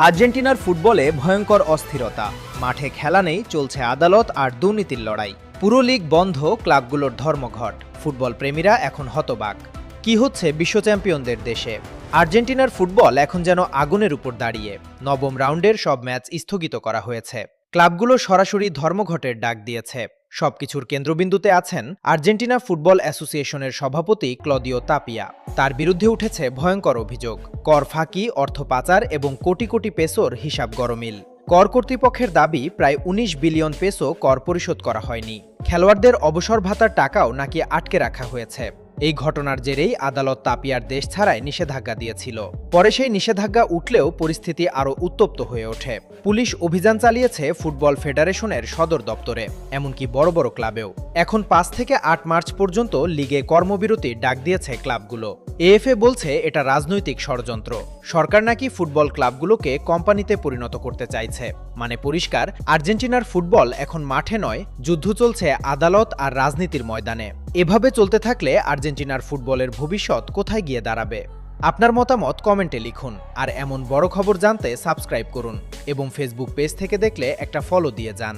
আর্জেন্টিনার ফুটবলে ভয়ঙ্কর অস্থিরতা। মাঠে খেলা নেই, চলছে আদালত আর দুর্নীতির লড়াই। পুরো লিগ বন্ধ, ক্লাবগুলোর ধর্মঘট। ফুটবল প্রেমীরা এখন হতবাক। কি হচ্ছে বিশ্ব চ্যাম্পিয়নদের দেশে? আর্জেন্টিনার ফুটবল এখন যেন আগুনের উপর দাঁড়িয়ে। নবম রাউন্ডের সব ম্যাচ স্থগিত করা হয়েছে। ক্লাবগুলো সরাসরি ধর্মঘটের ডাক দিয়েছে। সবকিছুর কেন্দ্রবিন্দুতে আছেন আর্জেন্টিনা ফুটবল অ্যাসোসিয়েশনের সভাপতি ক্লদিও তাপিয়া। তার বিরুদ্ধে উঠেছে ভয়ঙ্কর অভিযোগ, কর ফাঁকি, অর্থ পাচার এবং কোটি কোটি পেসোর হিসাব গরমিল। কর কর্তৃপক্ষের দাবি প্রায় ১৯ বিলিয়ন পেসো কর পরিশোধ করা হয়নি। খেলোয়াড়দের অবসর ভাতার টাকাও নাকি আটকে রাখা হয়েছে। এই ঘটনার জেরেই আদালত তাপিয়ার দেশ ছাড়ায় নিষেধাজ্ঞা দিয়েছিল। পরে সেই নিষেধাজ্ঞা উঠলেও পরিস্থিতি আরও উত্তপ্ত হয়ে ওঠে। পুলিশ অভিযান চালিয়েছে ফুটবল ফেডারেশনের সদর দপ্তরে, এমনকি বড় বড় ক্লাবেও। এখন ৫ থেকে ৮ মার্চ পর্যন্ত লিগে কর্মবিরতির ডাক দিয়েছে ক্লাবগুলো। এএফএ বলছে এটা রাজনৈতিক ষড়যন্ত্র। সরকার নাকি ফুটবল ক্লাবগুলোকে কোম্পানিতে পরিণত করতে চাইছে। মানে পরিষ্কার, আর্জেন্টিনার ফুটবল এখন মাঠে নয়, যুদ্ধ চলছে আদালত আর রাজনীতির ময়দানে। এভাবে চলতে থাকলে আর্জেন্টিনার ফুটবলের ভবিষ্যৎ কোথায় গিয়ে দাঁড়াবে? আপনার মতামত কমেন্টে লিখুন। আর এমন বড় খবর জানতে সাবস্ক্রাইব করুন এবং ফেসবুক পেজ থেকে দেখলে একটা ফলো দিয়ে যান।